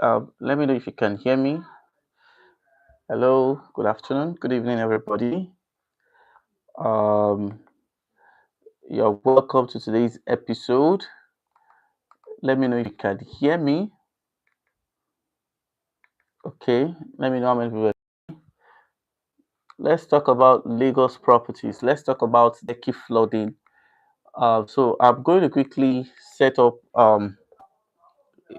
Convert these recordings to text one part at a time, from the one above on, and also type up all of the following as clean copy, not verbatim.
Let me know if you can hear me. Hello, good afternoon, good evening, everybody. Um, you're welcome to today's episode. Let me know if you can hear me. Okay, let me know how many people. Let's talk about Lagos properties. Let's talk about Lekki flooding. So I'm going to quickly set up.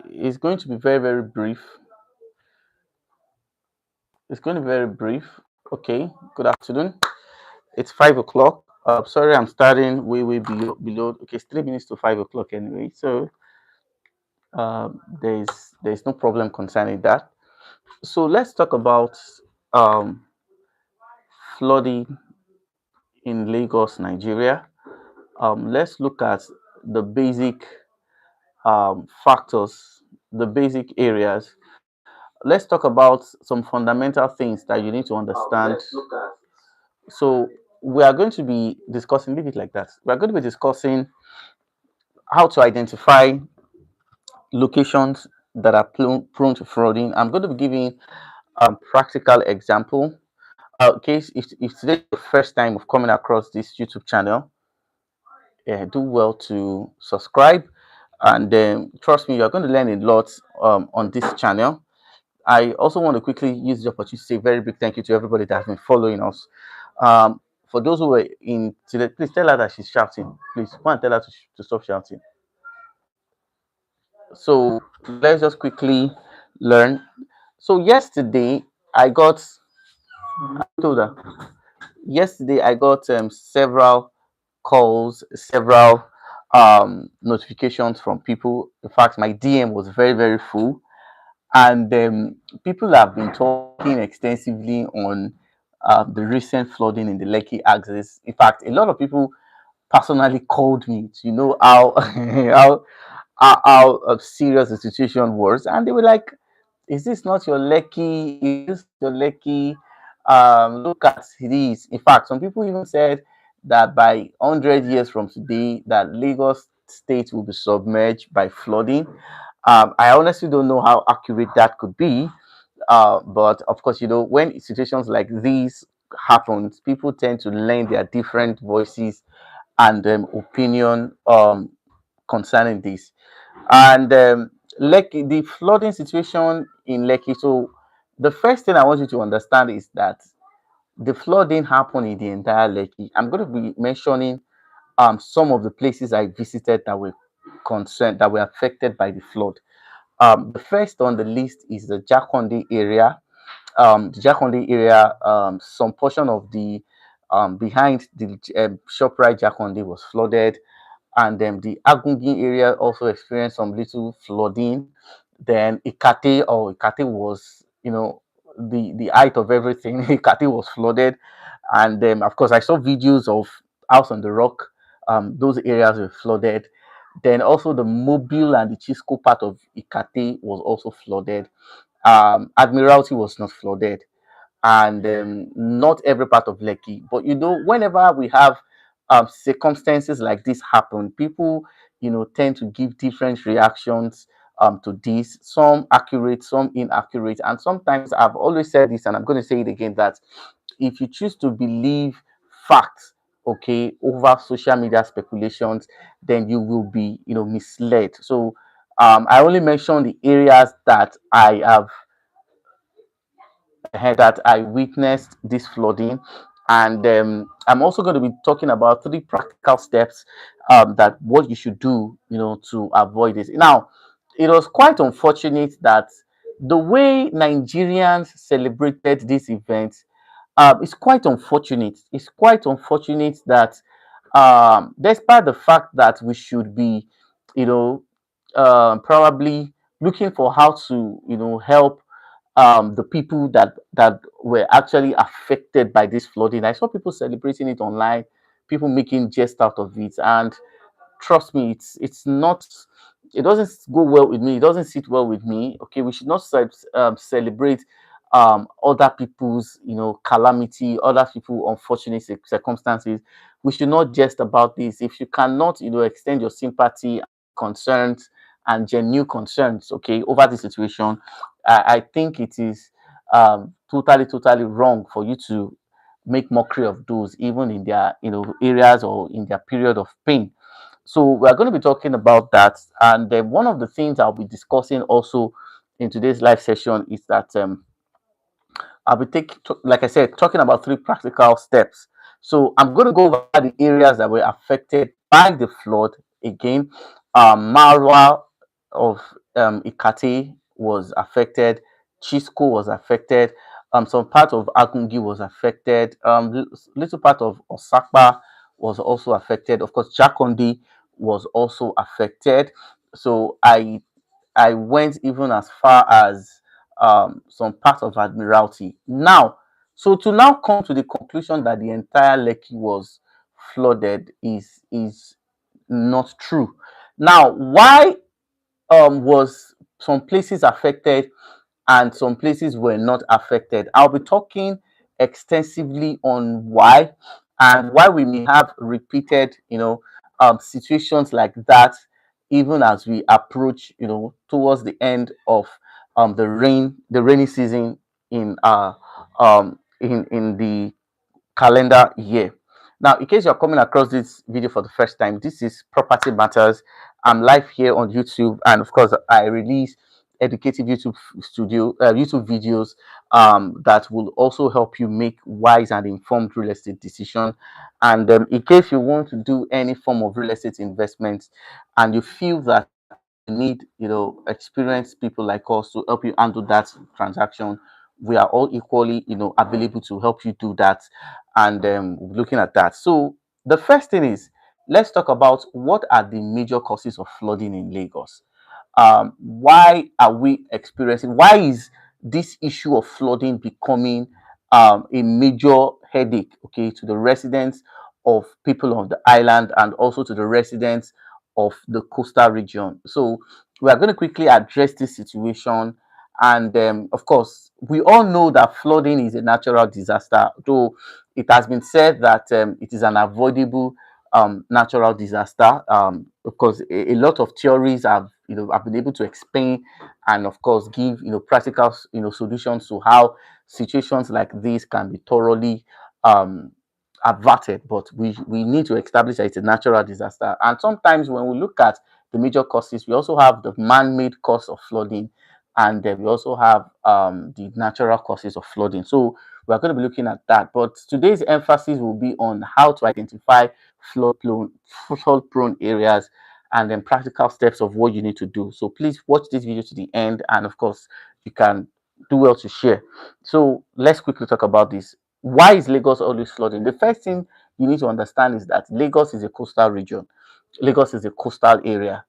It's going to be very brief. It's going to be very brief. Okay. Good afternoon. It's 5 o'clock. Sorry, I'm starting way below. Okay, it's 3 minutes to 5 o'clock anyway. So there's no problem concerning that. So let's talk about um, flooding in Lagos, Nigeria. Let's look at the basic factors, the basic areas. Let's talk about some fundamental things that you need to understand. So we are going to be discussing, leave it like that. We are going to be discussing how to identify locations that are prone to frauding. I'm going to be giving a practical example. Case if today's the first time of coming across this YouTube channel, do well to subscribe, and trust me, you're going to learn a lot on this channel. I also want to quickly use the opportunity to say a very big thank you to everybody that has been following us. For those who were in today, please tell her that she's shouting. Please go and tell her to stop shouting. So let's just quickly learn. So yesterday I got I told her yesterday I got several calls, several notifications from people. In fact, my DM was very full, and people have been talking extensively on the recent flooding in the Lekki axis. In fact, a lot of people personally called me to know how how serious the situation was, and they were like, "Is this not your Lekki? Is this not your Lekki? Look at this." In fact, some people even said that by 100 years from today, that Lagos State will be submerged by flooding. I honestly don't know how accurate that could be, but of course, when situations like these happen, people tend to lend their different voices and opinion concerning this. And Lekki, the flooding situation in Lekki. So the first thing I want you to understand is that the flooding happened in the entire Lekki. I'm going to be mentioning some of the places I visited that were concerned, that were affected by the flood. The first on the list is the Jakonde area. Some portion of the behind the Shoprite Jakonde was flooded, and the Agungi area also experienced some little flooding. Then Ikate was, the height of everything. Ikate was flooded, and of course I saw videos of House on the Rock. Those areas were flooded. Then also the Mobile and the Chisco part of Ikate was also flooded. Admiralty was not flooded, and not every part of Lekki. But whenever we have circumstances like this happen, people tend to give different reactions to this. Some accurate, some inaccurate, and sometimes I've always said this, and I'm going to say it again, that if you choose to believe facts, okay, over social media speculations, then you will be misled. So I only mention the areas that I have that I witnessed this flooding. And I'm also going to be talking about 3 practical steps that what you should do, to avoid this. Now, it was quite unfortunate that the way Nigerians celebrated this event is quite unfortunate. It's quite unfortunate that, despite the fact that we should be, you know, probably looking for how to, help the people that were actually affected by this flooding. I saw people celebrating it online, people making jest out of it, and trust me, it's not. It doesn't go well with me. It doesn't sit well with me. Okay, we should not celebrate other people's calamity, other people unfortunate circumstances. We should not jest about this. If you cannot extend your sympathy, concerns, and genuine concerns, okay, over the situation, I think it is totally wrong for you to make mockery of those, even in their areas or in their period of pain. So we're going to be talking about that, and then one of the things I'll be discussing also in today's live session is that I'll be like I said, talking about three practical steps. So I'm going to go over the areas that were affected by the flood again. Marwa of Ikate was affected. Chisco was affected. Some part of Agungi was affected. Little part of Osakpa was also affected. Of course, Jakondi was also affected. So I went even as far as some part of Admiralty. Now, so to now come to the conclusion that the entire Lekki was flooded is not true. Now, why was some places affected and some places were not affected? I'll be talking extensively on why, and why we may have repeated, situations like that, even as we approach, towards the end of the rainy season in the calendar year. Now, in case you're coming across this video for the first time, this is Property Matters. I'm live here on YouTube, and of course, I release educative YouTube videos that will also help you make wise and informed real estate decision. And in case you want to do any form of real estate investment, and you feel that you need, experienced people like us to help you handle that transaction, we are all equally, available to help you do that. And looking at that, so the first thing is, let's talk about what are the major causes of flooding in Lagos. Why are we experiencing, why is this issue of flooding becoming a major headache, okay, to the residents of people on the island and also to the residents of the coastal region? So we are going to quickly address this situation. And of course, we all know that flooding is a natural disaster, though it has been said that it is an avoidable natural disaster. Of course, a lot of theories have been able to explain and, of course, give practical solutions to how situations like this can be thoroughly um, averted. But we need to establish that it's a natural disaster. And sometimes when we look at the major causes, we also have the man-made cause of flooding, and then we also have the natural causes of flooding. So we're going to be looking at that. But today's emphasis will be on how to identify flood-prone areas, and then practical steps of what you need to do. So please watch this video to the end, and of course, you can do well to share. So let's quickly talk about this. Why is Lagos always flooding? The first thing you need to understand is that Lagos is a coastal region. Lagos is a coastal area.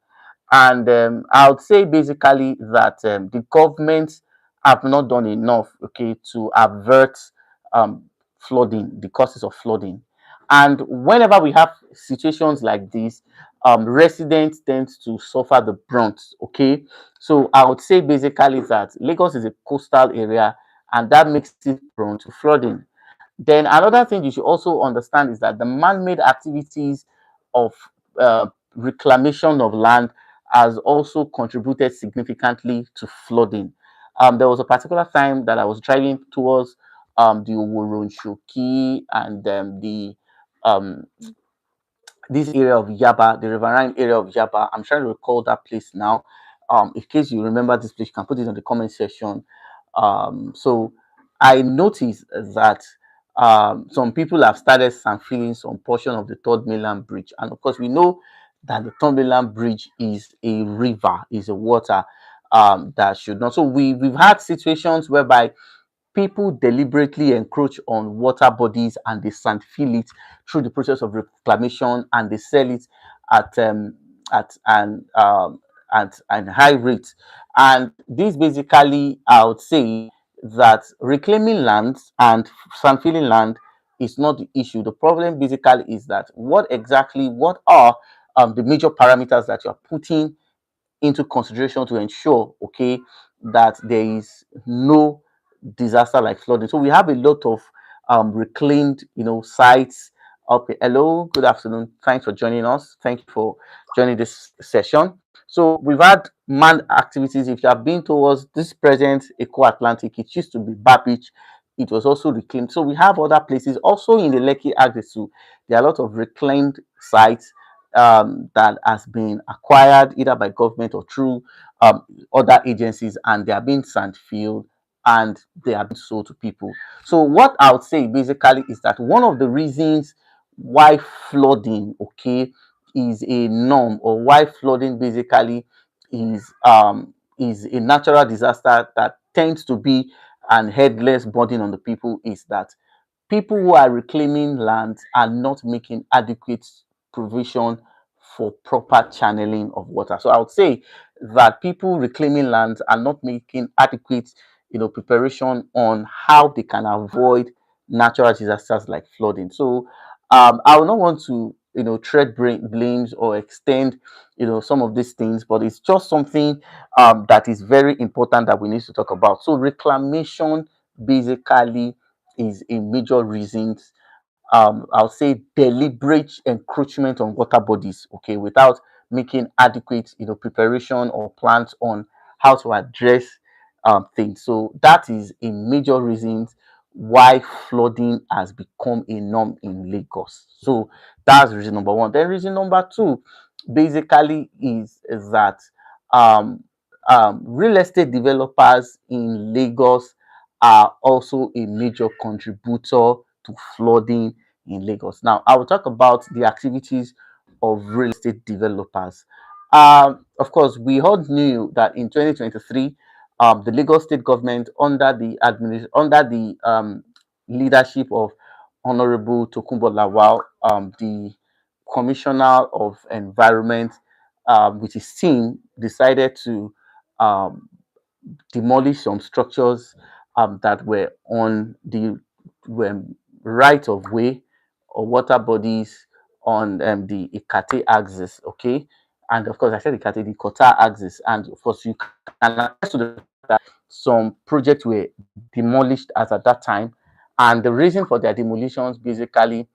And I would say basically that the government have not done enough, okay, to avert um, flooding, the causes of flooding. And whenever we have situations like this, residents tend to suffer the brunt, okay. So I would say basically that Lagos is a coastal area, and that makes it prone to flooding. Then another thing you should also understand is that the man-made activities of reclamation of land has also contributed significantly to flooding. There was a particular time that I was driving towards the Oworonshoki and um, this area of Yaba, the riverine area of Yaba. I'm trying to recall that place now. In case you remember this place, you can put it in the comment section. So I noticed that some people have started feeling some portion of the Third Mainland Bridge, and of course we know that the Third Mainland Bridge is a river, is a water that should not. So we've had situations whereby people deliberately encroach on water bodies and they sand fill it through the process of reclamation, and they sell it at at an um, at high rate. And this basically, I would say that reclaiming land and sand filling land is not the issue. The problem basically is that what are the major parameters that you are putting into consideration to ensure, okay, that there is no disaster like flooding. So we have a lot of reclaimed, sites Okay, hello, good afternoon. Thanks for joining us. Thank you for joining this session. So we've had manned activities. If you have been towards this present Eco Atlantic, it used to be Bar Beach. It was also reclaimed. So we have other places also in the Lekki axis too. There are a lot of reclaimed sites that has been acquired either by government or through other agencies, and they are being sand filled and they are being sold to people. So what I would say basically is that one of the reasons why flooding, okay, is a norm, or why flooding basically is a natural disaster that tends to be an headless burden on the people, is that people who are reclaiming land are not making adequate provision for proper channeling of water. So I would say that people reclaiming land are not making adequate, preparation on how they can avoid natural disasters like flooding. So I will not want to, tread blames or extend, some of these things, but it's just something that is very important that we need to talk about. So reclamation basically is a major reason. I'll say deliberate encroachment on water bodies, okay, without making adequate, preparation or plans on how to address things. So that is a major reason why flooding has become a norm in Lagos. So that's reason number one. Then reason number two basically is that um, real estate developers in Lagos are also a major contributor to flooding in Lagos. Now, I will talk about the activities of real estate developers. Of course, we all knew that in 2023, the Lagos state government, under the leadership of Honorable Tokunbo Lawal, the Commissioner of Environment, with his team, decided to um, demolish some structures that were on the um, right of way or water bodies on the Ikate axis, okay? And of course, I said Ikate, the Kota axis. And of course, you can attest to the fact that some projects were demolished as at that time. And the reason for their demolitions basically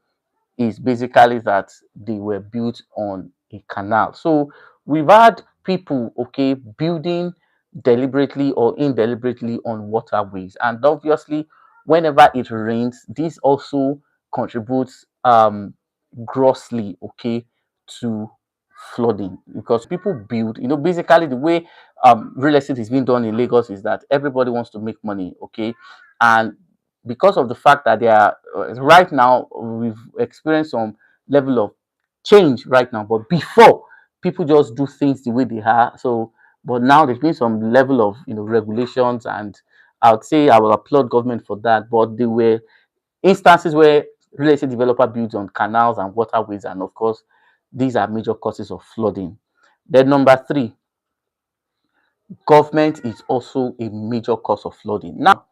is basically that they were built on a canal. So we've had people, okay, building deliberately or indeliberately on waterways, and obviously, whenever it rains, this also contributes grossly, okay, to flooding, because people build, basically the way real estate is being done in Lagos is that everybody wants to make money, okay, and because of the fact that they are right now, we've experienced some level of change right now, but before, people just do things the way they are. So but now there's been some level of, regulations, and I would say I will applaud government for that. But there were instances where real estate developer builds on canals and waterways, and of course these are major causes of flooding. Then number three, government is also a major cause of flooding. Now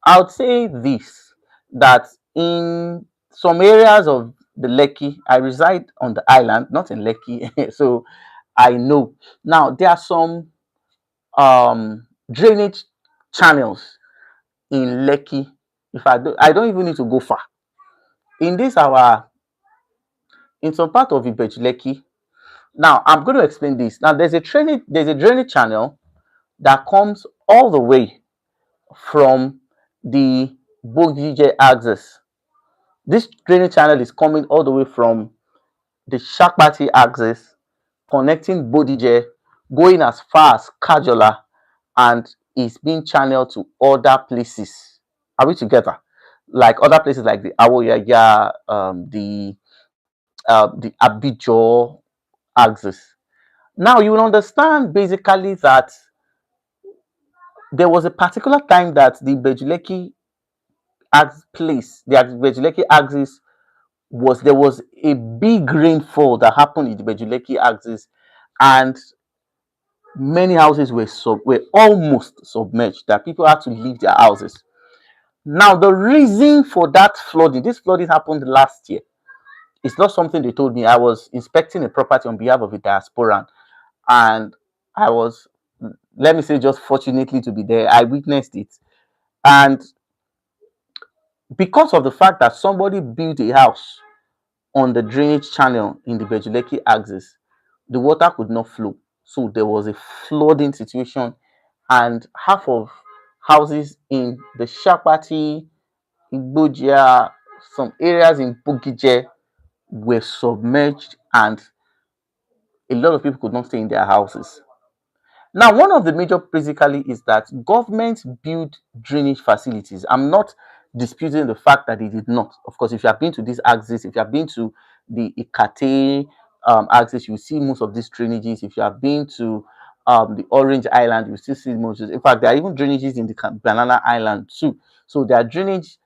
I would say this, that in some areas of the Lekki, I reside on the island, not in Lekki, so I know. Now there are some drainage channels in Lekki. If I don't even need to go far. In this our in some part of ibeju-lekki. Now I'm going to explain this. Now there's a drainage channel that comes all the way from the Bodije axis. This drainage channel is coming all the way from the Shakpati axis, connecting Bodije, going as far as Kajola, and is being channeled to other places. Are we together? Like other places like the Awoyaya, the Abijo axis. Now you will understand basically that there was a particular time that the Bejuleki axis there was a big rainfall that happened in the Bejuleki axis, and many houses were almost submerged, that people had to leave their houses. Now the reason for that flooding, this flooding happened last year. It's not something they told me. I was inspecting a property on behalf of a diasporan, and I was, let me say, just fortunately to be there. I witnessed it, and because of the fact that somebody built a house on the drainage channel in the ibeju-lekki axis, the water could not flow. So there was a flooding situation, and half of houses in the Shapati, Igbojia, some areas in Bugije were submerged, and a lot of people could not stay in their houses. Now, one of the major basically is that government build drainage facilities. I'm not disputing the fact that they did not. Of course, if you have been to this axis, if you have been to the Ikate axis, you see most of these drainages. If you have been to the Orange Island, you still see most. In fact, there are even drainages in the Banana Island too. So there are drainage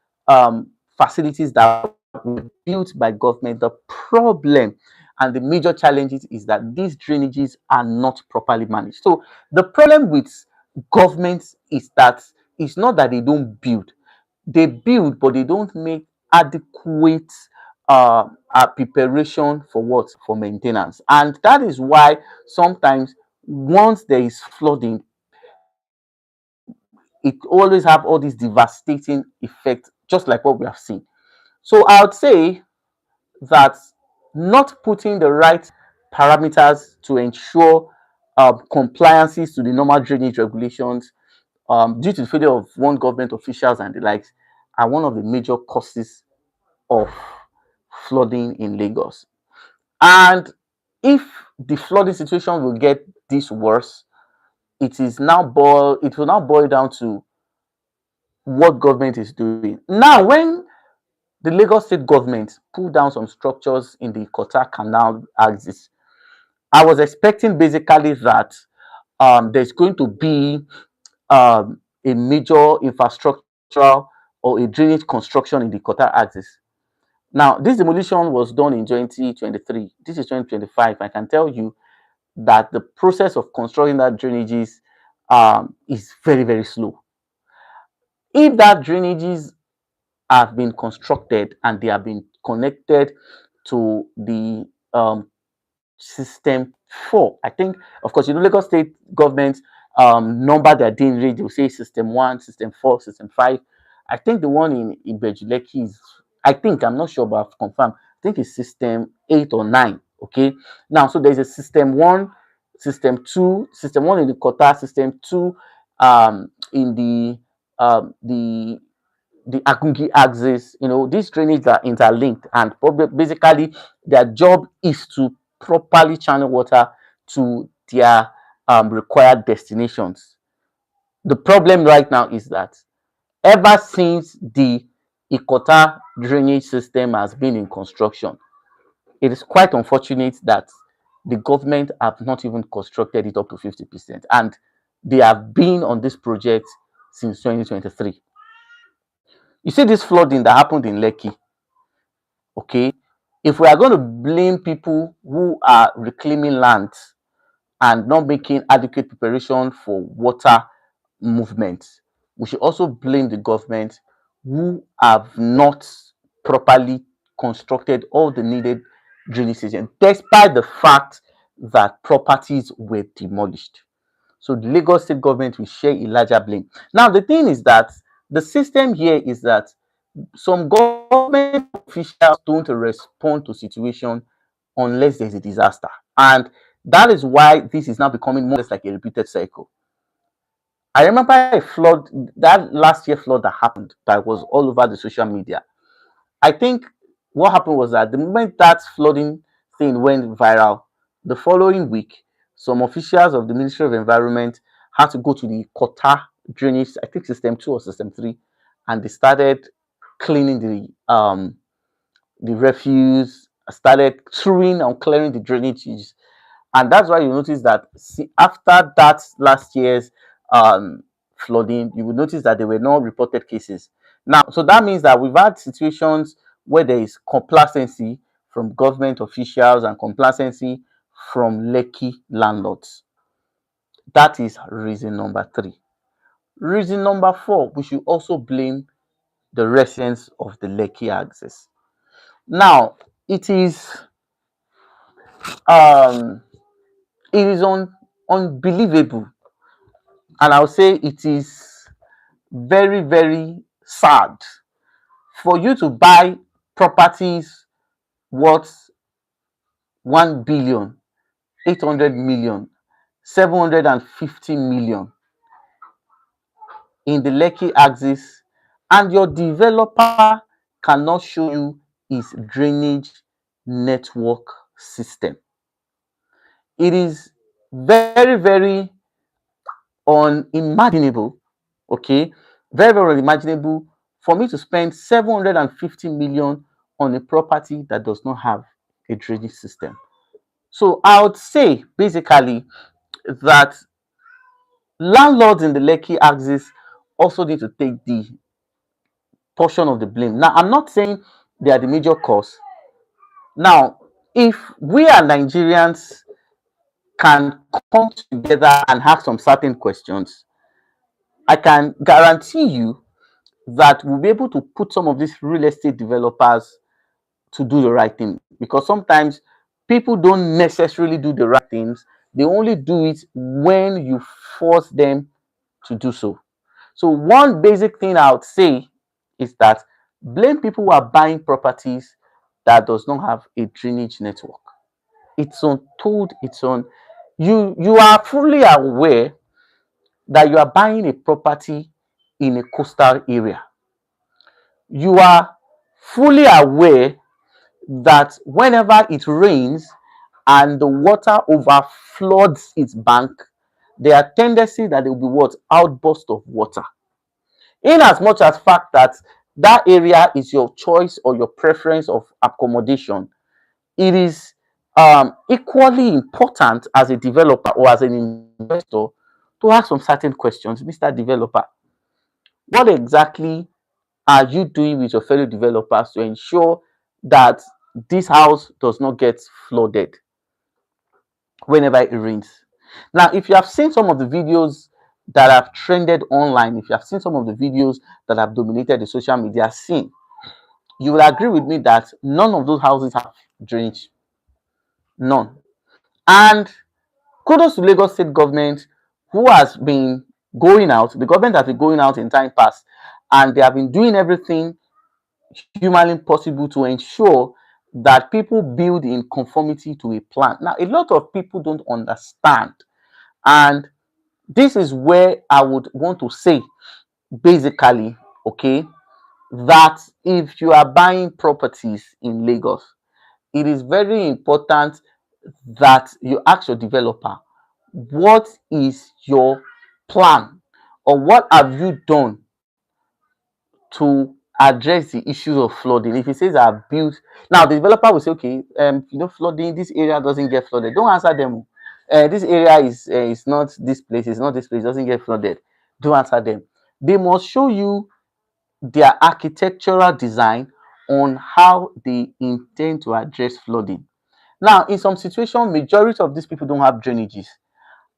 facilities that were built by government. The problem and the major challenges is that these drainages are not properly managed. So the problem with governments is that it's not that they don't build, they build, but they don't make adequate preparation for what? For maintenance. And that is why sometimes once there is flooding, it always have all these devastating effects, just like what we have seen. So I would say that not putting the right parameters to ensure compliances to the normal drainage regulations due to the failure of one government officials and the likes are one of the major causes of flooding in Lagos. And if the flooding situation will get this worse, it will now boil down to what government is doing. Now, when the Lagos state government pulled down some structures in the Kota Canal axis, I was expecting basically that there's going to be a major infrastructural or a drainage construction in the Kota axis. Now, this demolition was done in 2023. This is 2025. I can tell you that the process of constructing that drainages is very, very slow. If that drainages have been constructed and they have been connected to the system 4. I think, of course, Lagos state government number their drainage. They will say system 1, system 4, system 5. I think the one in ibeju-lekki is, I think, I'm not sure, but I've confirmed. I think it's system 8 or 9. Okay. Now, so there's a system 1, system 2, system 1 in the Kota, system 2 in the Agungi axis. These drainages are interlinked, and basically their job is to properly channel water to their required destinations. The problem right now is that ever since the Ikota drainage system has been in construction, it is quite unfortunate that the government have not even constructed it up to 50%, and they have been on this project since 2023. You see this flooding that happened in Lekki, okay? If we are going to blame people who are reclaiming land and not making adequate preparation for water movement, we should also blame the government who have not properly constructed all the needed drainage systems, despite the fact that properties were demolished. So the Lagos state government will share a larger blame. Now, the thing is that the system here is that some government officials don't respond to situation unless there's a disaster. And that is why this is now becoming more or less like a repeated cycle. I remember a flood, that last year flood that happened, that was all over the social media. I think what happened was that the moment that flooding thing went viral, the following week, some officials of the Ministry of Environment had to go to the Kota drainage, I think system 2 or system 3, and they started cleaning the refuse, started throwing and clearing the drainages. And that's why you notice that after that last year's um, flooding, you will notice that there were no reported cases. Now, so that means that we've had situations where there is complacency from government officials and complacency from Lekki landlords. That is reason number 3. Reason number 4, we should also blame the residents of the Lekki axis. Now, it is um, it is unbelievable, and I'll say it is very, very sad for you to buy properties worth 1 billion 800 million 750 million in the Lekki axis, and your developer cannot show you his drainage network system. It is very, very unimaginable, okay, very, very unimaginable for me to spend 750 million on a property that does not have a drainage system. So I would say basically that landlords in the Lekki axis also need to take the portion of the blame. Now, I'm not saying they are the major cause. Now, if we are Nigerians can come together and ask some certain questions, I can guarantee you that we'll be able to put some of these real estate developers to do the right thing, because sometimes people don't necessarily do the right things. They only do it when you force them to do so. So one basic thing I would say is that blame people who are buying properties that does not have a drainage network. It's untold, it's on you are fully aware that you are buying a property in a coastal area. You are fully aware that whenever it rains and the water overfloods its bank, there are tendencies that there will be what outburst of water. In as much as fact that that area is your choice or your preference of accommodation, it is equally important as a developer or as an investor to ask some certain questions. Mr. Developer, what exactly are you doing with your fellow developers to ensure that this house does not get flooded whenever it rains? Now, if you have seen some of the videos that have trended online, if you have seen some of the videos that have dominated the social media scene, you will agree with me that none of those houses have drainage. None. And kudos to Lagos State government, who has been going out, the government has been going out in time past, and they have been doing everything humanly possible to ensure that people build in conformity to a plan. Now, a lot of people don't understand, and this is where I would want to say basically, okay, that if you are buying properties in Lagos, it is very important that you ask your developer, what is your plan, or what have you done to address the issues of flooding? If he says I've built, now the developer will say, okay, flooding, this area doesn't get flooded. Don't answer them. This area is not this place, it's not this place, doesn't get flooded. Don't answer them. They must show you their architectural design on how they intend to address flooding. Now, in some situations, majority of these people don't have drainages.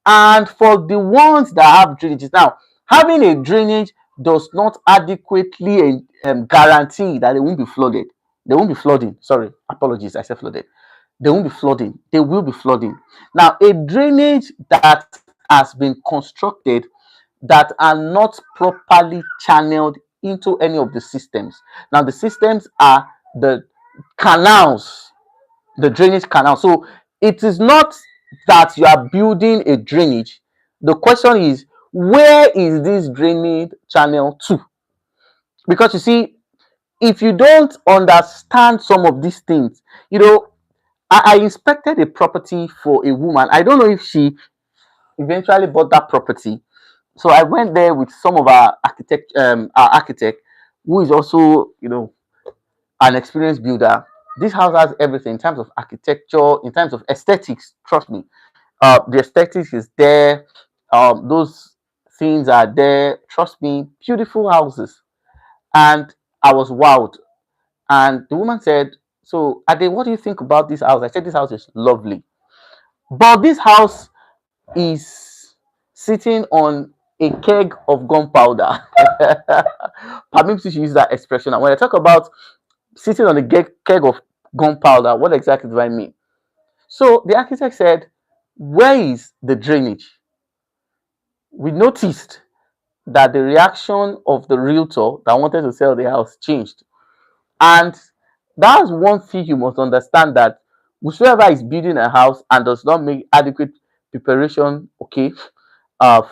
And for the ones that have drainages, now, having a drainage does not adequately guarantee that they won't be flooded. They won't be flooding. Sorry, apologies, I said flooded. They won't be flooding. They will be flooding. Now, a drainage that has been constructed that are not properly channeled into any of the systems. Now, the systems are the canals, the drainage canal. So it is not that you are building a drainage. The question is, where is this drainage channel to? Because you see, if you don't understand some of these things, I inspected a property for a woman. I don't know if she eventually bought that property. So I went there with some of our architect, who is also, an experienced builder. This house has everything in terms of architecture, in terms of aesthetics. Trust me, the aesthetics is there. Those things are there. Trust me, beautiful houses. And I was wowed. And the woman said, "So, Ade, what do you think about this house?" I said, "This house is lovely, but this house is sitting on a keg of gunpowder." Permit me to use that expression. And when I talk about sitting on a keg of gunpowder, what exactly do I mean? So the architect said, "Where is the drainage?" We noticed that the reaction of the realtor that wanted to sell the house changed. And That's one thing you must understand, that whosoever is building a house and does not make adequate preparation, okay,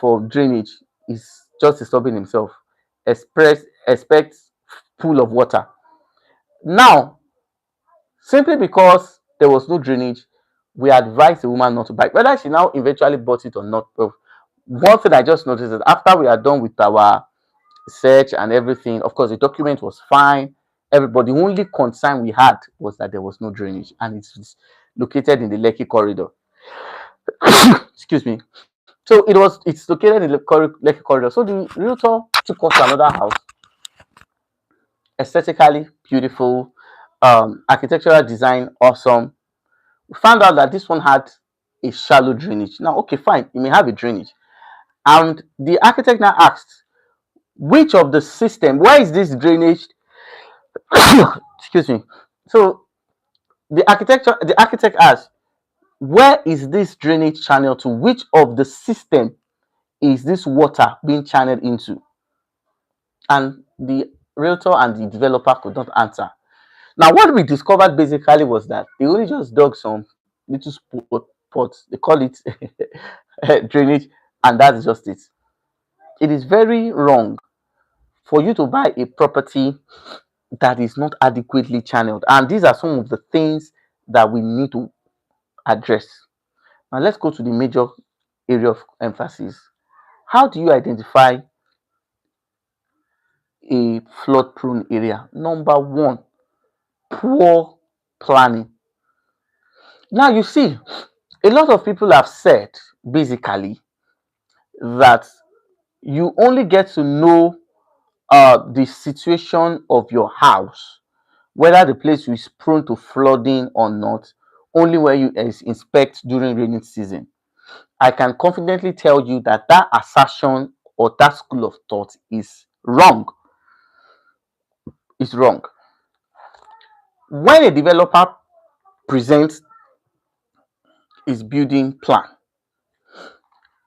for drainage, is just disturbing himself. Expect pool of water. Now, simply because there was no drainage, we advise the woman not to buy it. Whether she now eventually bought it or not, but one thing I just noticed is after we are done with our search and everything, of course, the document was fine. Everybody, the only concern we had was that there was no drainage, and it's located in the Lekki corridor. Excuse me. So it's located in the Lekki corridor. So the realtor took us to another house, aesthetically beautiful, architectural design awesome. We found out that this one had a shallow drainage. Now, okay, fine, you may have a drainage. And the architect now asked, which of the system, where is this drainage? Excuse me. So the architect asked, where is this drainage channel to? Which of the system is this water being channeled into? And the realtor and the developer could not answer. Now, what we discovered basically was that they only just dug some little pots, they call it drainage, and that's just it. It is very wrong for you to buy a property that is not adequately channeled. And these are some of the things that we need to address. Now, let's go to the major area of emphasis. How do you identify a flood prone area? Number one, poor planning. Now, you see, a lot of people have said basically that you only get to know the situation of your house, whether the place is prone to flooding or not, only when you inspect during rainy season. I can confidently tell you that that assertion or that school of thought is wrong. It's wrong. When a developer presents his building plan,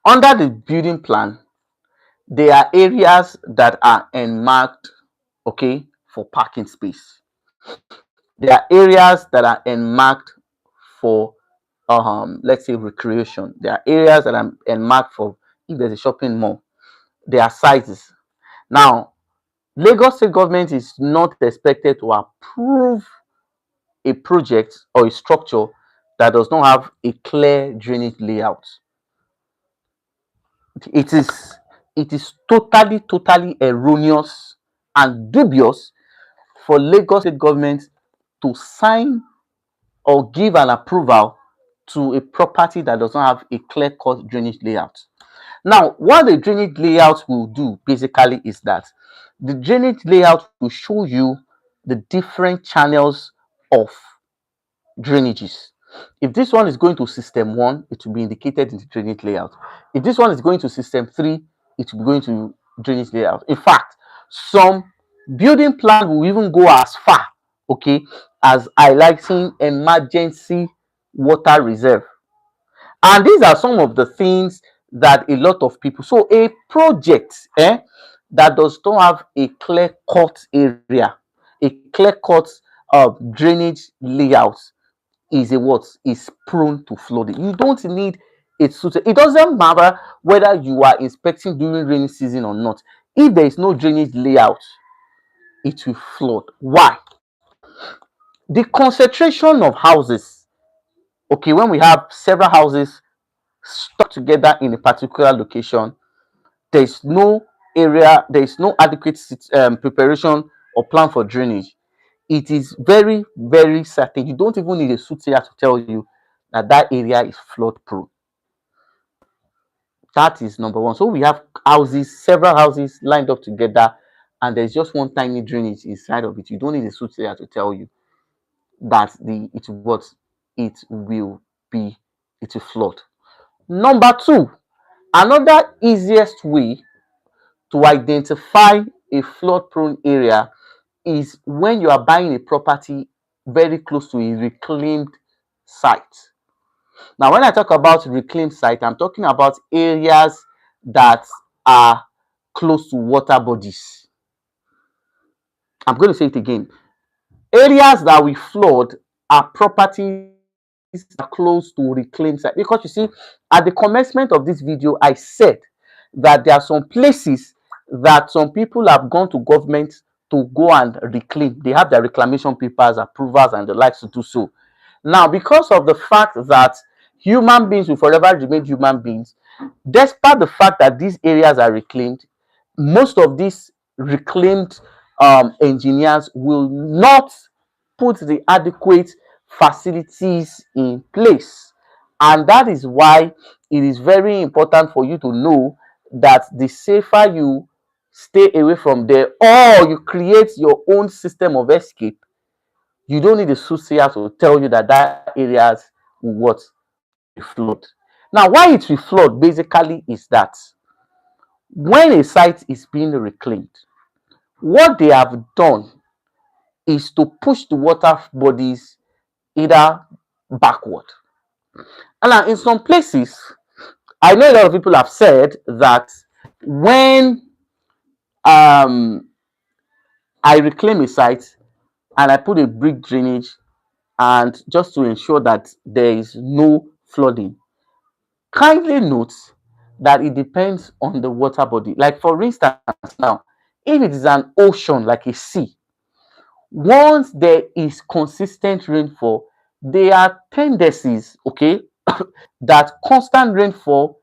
under the building plan, there are areas that are enmarked, okay, for parking space. There are areas that are enmarked for let's say recreation. There are areas that are enmarked for if there's a shopping mall. There are sizes. Now, Lagos state government is not expected to approve a project or a structure that does not have a clear drainage layout. It is totally erroneous and dubious for Lagos state government to sign or give an approval to a property that does not have a clear-cut drainage layout. Now, what the drainage layout will do basically is that the drainage layout will show you the different channels of drainages. If this one is going to system 1, it will be indicated in the drainage layout. If this one is going to system 3, it will be going to drainage layout. In fact, some building plan will even go as far, okay, as highlighting emergency water reserve. And these are some of the things that a lot of people, so a project that does not have a clear cut area, a clear cut drainage layout, is a what is prone to flooding. You don't need it. It doesn't matter whether you are inspecting during rainy season or not. If there is no drainage layout, it will flood. Why? The concentration of houses, okay, when we have several houses stuck together in a particular location, there is no area, there is no adequate preparation or plan for drainage. It is very certain. You don't even need a soothsayer to tell you that that area is flood prone. That is number one. So we have houses, several houses lined up together, and there's just one tiny drainage inside of it. You don't need a soothsayer to tell you that it will be it will flood. Number two, another easiest way to identify a flood prone area is when you are buying a property very close to a reclaimed site. Now, when I talk about reclaimed site, I'm talking about areas that are close to water bodies. I'm going to say it again. Areas that we flood are properties that are close to reclaimed site. Because you see, at the commencement of this video, I said that there are some places that some people have gone to government to go and reclaim. They have their reclamation papers, approvals, and the likes to do so. Now, because of the fact that human beings will forever remain human beings, despite the fact that these areas are reclaimed, most of these reclaimed engineers will not put the adequate facilities in place. And that is why it is very important for you to know that the safer you stay away from there, or you create your own system of escape, you don't need a soothsayer to tell you that that areas will what, will reflood. Now, why it will flood basically is that when a site is being reclaimed, what they have done is to push the water bodies either backward. And now in some places, I know a lot of people have said that when um, I reclaim a site and I put a brick drainage, and just to ensure that there is no flooding, kindly note that it depends on the water body. Like for instance, now, if it is an ocean like a sea, once there is consistent rainfall, there are tendencies, okay, that constant rainfall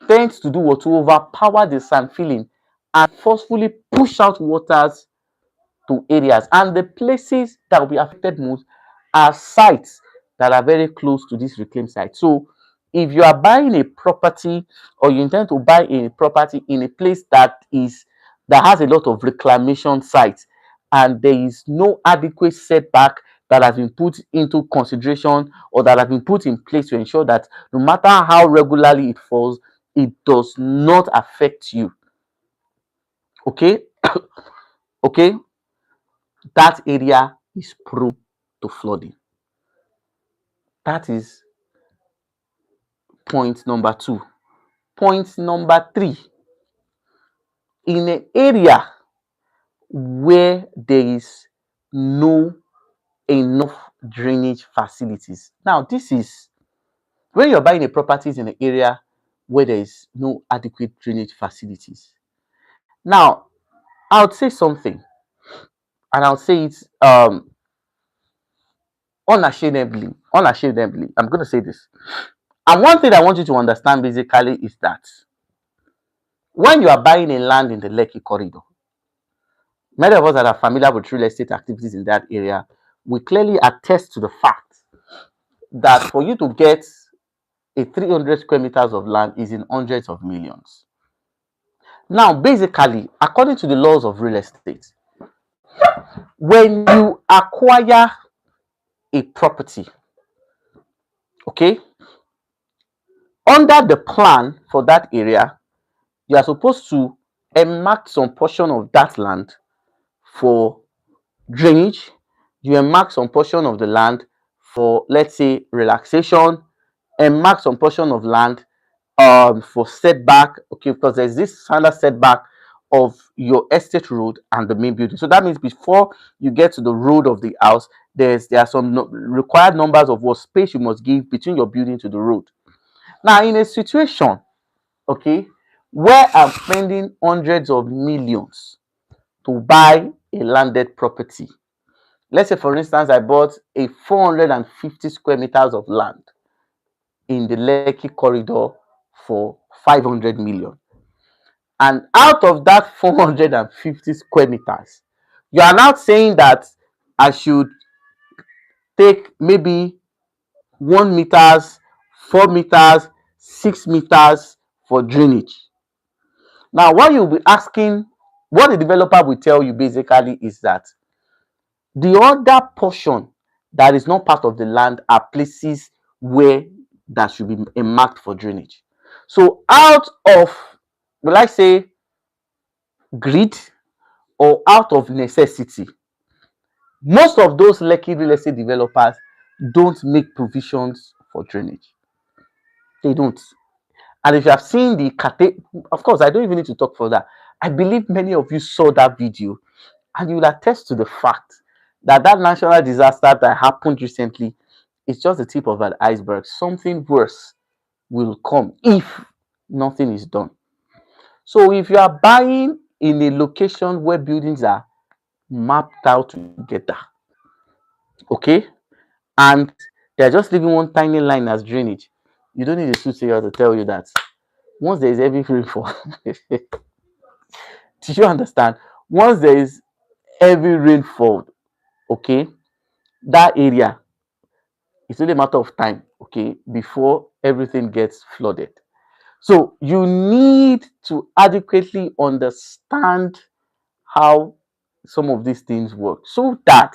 tends to do what, to overpower the sand filling and forcefully push out waters to areas. And the places that will be affected most are sites that are very close to this reclaimed site. So if you are buying a property, or you intend to buy a property in a place that has a lot of reclamation sites, and there is no adequate setback that has been put into consideration or that has been put in place to ensure that no matter how regularly it falls, it does not affect you. Okay, okay, that area is prone to flooding. That is point number two. Point number three, in an area where there is no enough drainage facilities. Now, this is when you're buying a properties in an area where there is no adequate drainage facilities. Now, I would say something, and I'll say it unashamedly. I'm going to say this. And one thing I want you to understand basically is that when you are buying a land in the Lekki corridor, many of us that are familiar with real estate activities in that area, we clearly attest to the fact that for you to get a 300 square meters of land is in hundreds of millions. Now, basically, according to the laws of real estate, when you acquire a property, okay, under the plan for that area, you are supposed to earmark some portion of that land for drainage. You earmark some portion of the land for, let's say, relaxation, earmark some portion of land for setback, okay, because there's this standard setback of your estate road and the main building. So that means before you get to the road of the house, there are some required numbers of what space you must give between your building to the road. Now, in a situation, okay, where I'm spending hundreds of millions to buy a landed property, let's say for instance I bought a 450 square meters of land in the Lekki corridor for 500 million, and out of that 450 square meters, you are now saying that I should take maybe 1 meters, 4 meters, 6 meters for drainage. Now what you'll be asking, what the developer will tell you basically is that the other portion that is not part of the land are places where that should be marked for drainage. So out of, will I say, greed or out of necessity, most of those Lekki real estate developers don't make provisions for drainage. They don't. And if you have seen the of course, I don't even need to talk for that. I believe many of you saw that video, and you will attest to the fact that natural disaster that happened recently is just the tip of an iceberg. Something worse will come if nothing is done. So if you are buying in a location where buildings are mapped out together, okay, and they're just leaving one tiny line as drainage, you don't need a soothsayer to tell you that once there is heavy rainfall, do you understand? Once there is heavy rainfall, okay, that area, it's only a matter of time, okay, before everything gets flooded. So you need to adequately understand how some of these things work so that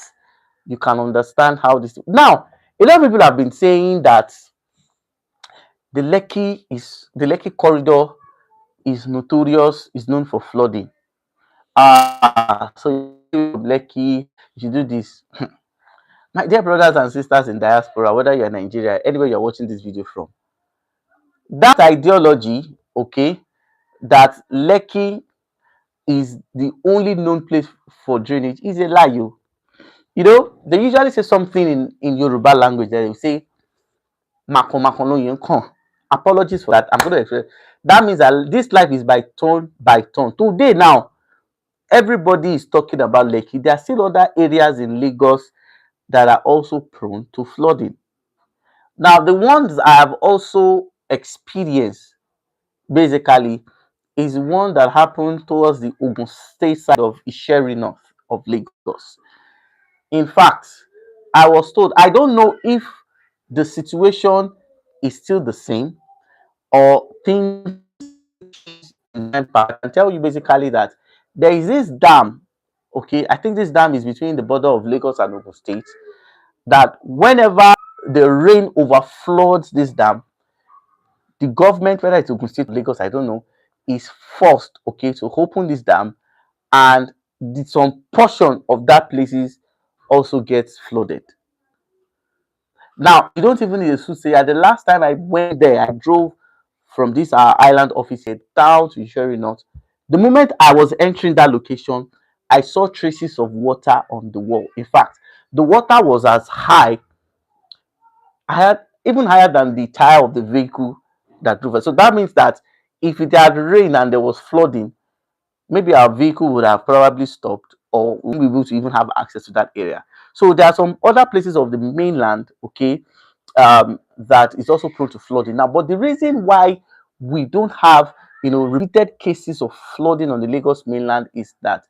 you can understand how this. Now, a lot of people have been saying that the Lekki corridor is notorious, is known for flooding. So you should stay away from Lekki, you should do this. My dear brothers and sisters in diaspora, whether you're in Nigeria, anywhere you're watching this video from, that ideology, okay, that Lekki is the only known place for drainage is a lie. You know, they usually say something in Yoruba language that they say, Makon Makon no yen kan. Apologies for that. I'm going to explain. That means that this life is by turn by turn. Today, now, everybody is talking about Lekki. There are still other areas in Lagos that are also prone to flooding. Now, the ones I have also experienced basically is one that happened towards the Ogun State side of Isheri North of Lagos. In fact, I was told, I don't know if the situation is still the same or things changed in time past. I can tell you basically that there is this dam. Okay, I think this dam is between the border of Lagos and Ogun State. That whenever the rain overfloods this dam, the government, whether it's Ogun State or Lagos, I don't know, is forced, okay, to open this dam, and some portion of that places also gets flooded. Now, you don't even need a soothsayer. The last time I went there, I drove from this island office here down to Sherry North. The moment I was entering that location, I saw traces of water on the wall. In fact, the water was as higher, even higher than the tire of the vehicle that drove us. So that means that if it had rained and there was flooding, maybe our vehicle would have probably stopped or we won't be able to even have access to that area. So there are some other places of the mainland, okay, that is also prone to flooding now. But the reason why we don't have, repeated cases of flooding on the Lagos mainland is that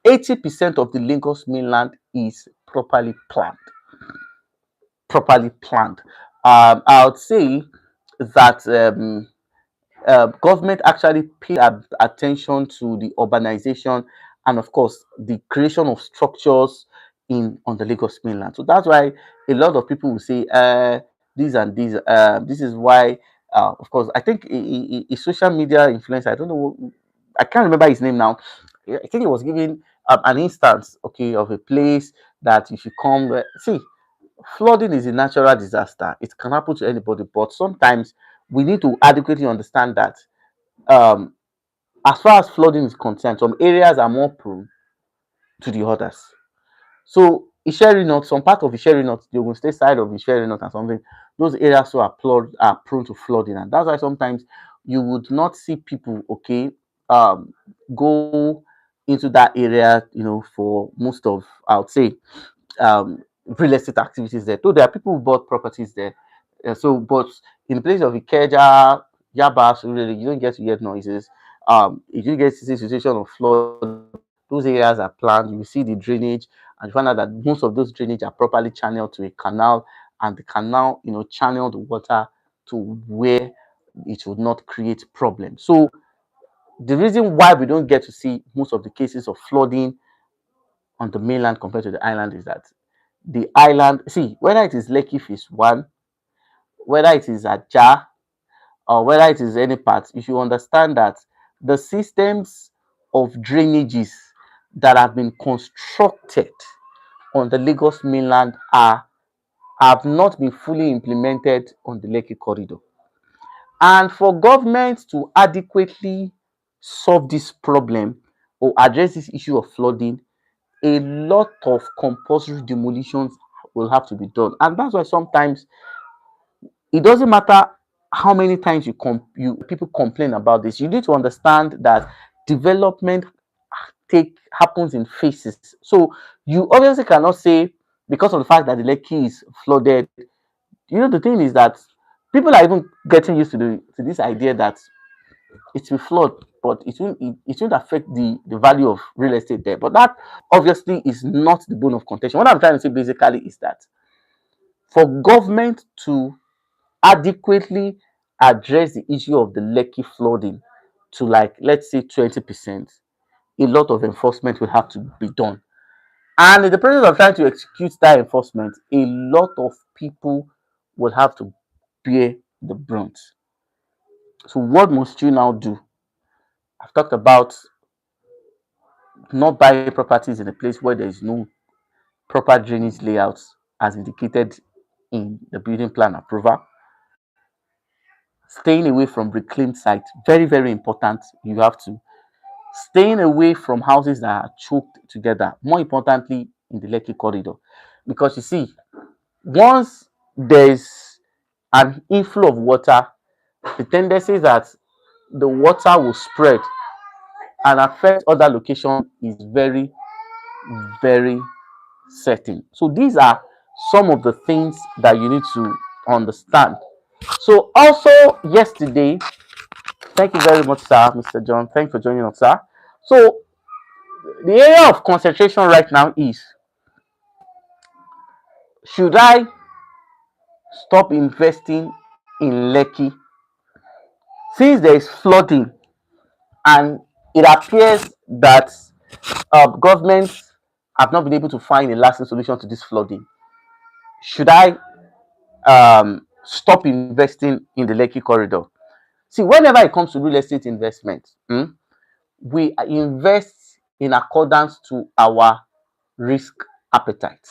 80% of the Lagos mainland is properly planned. Properly planned. I would say that government actually pay attention to the urbanization and of course the creation of structures in on the Lagos mainland. So that's why a lot of people will say these and these. This is why, of course, I think a social media influencer. I don't know. I can't remember his name now. I think he was giving an instance, okay, of a place that if you come, see, flooding is a natural disaster. It can happen to anybody, but sometimes we need to adequately understand that um, as far as flooding is concerned, some areas are more prone to the others. So Isheri North, some part of Isheri North, the Ogun State side of Isheri North and something, those areas so are prone to flooding, and that's why sometimes you would not see people, okay, um, go into that area, for most of, I would say, real estate activities there. Though there are people who bought properties there. But in the place of Ikeja, Yaba, so really, you don't get to hear noises. If you get to see situation of flooding, those areas are planned. You will see the drainage, and you find out that most of those drainage are properly channeled to a canal, and the canal, channel the water to where it would not create problems. So the reason why we don't get to see most of the cases of flooding on the mainland compared to the island is that the island, see, whether it is Lekki Phase 1, whether it is Aja, or whether it is any part, you should understand that the systems of drainages that have been constructed on the Lagos mainland have not been fully implemented on the Lekki corridor. And for government to adequately solve this problem or address this issue of flooding, a lot of compulsory demolitions will have to be done. And that's why sometimes it doesn't matter how many times you people complain about this. You need to understand that development take happens in phases. So you obviously cannot say, because of the fact that the Lekki is flooded. The thing is that people are even getting used to this idea that it will flood, but it won't affect the value of real estate there. But that obviously is not the bone of contention. What I'm trying to say basically is that for government to adequately address the issue of the Lekki flooding to, like, let's say 20%, a lot of enforcement will have to be done. And in the process of trying to execute that enforcement, a lot of people will have to bear the brunt. So what must you now do? I've talked about not buying properties in a place where there is no proper drainage layouts as indicated in the building plan approval. Staying away from reclaimed sites, very, very important. You have to. Staying away from houses that are choked together, more importantly, in the Lekki corridor. Because you see, once there's an inflow of water, the tendency is that the water will spread and affect other locations is very, very certain. So these are some of the things that you need to understand. So also yesterday, thank you very much, sir, Mr. John. Thanks for joining us, sir. So the area of concentration right now is, should I stop investing in Lekki since there is flooding and it appears that governments have not been able to find a lasting solution to this flooding? Should I stop investing in the Lekki corridor? See, whenever it comes to real estate investment, we invest in accordance to our risk appetite.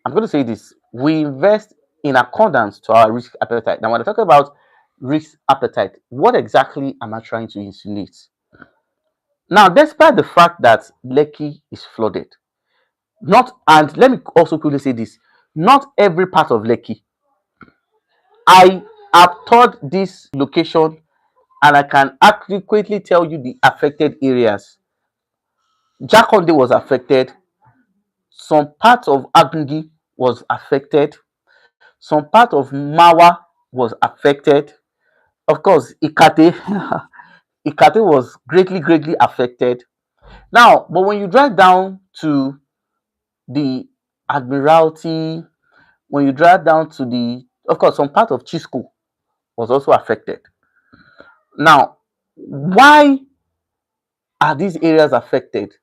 I'm going to say this: we invest in accordance to our risk appetite. Now, when I talk about risk appetite, what exactly am I trying to insinuate? Now, despite the fact that Lekki is flooded, not and let me also quickly say this: not every part of Lekki. I have toured this location and I can accurately tell you the affected areas. Jakonde was affected. Some part of Agungi was affected. Some part of Mawa was affected. Of course, Ikate, Ikate was greatly affected. Now, but when you drive down to the Admiralty, when you drive down to of course, some part of Chisco was also affected. Now, why are these areas affected?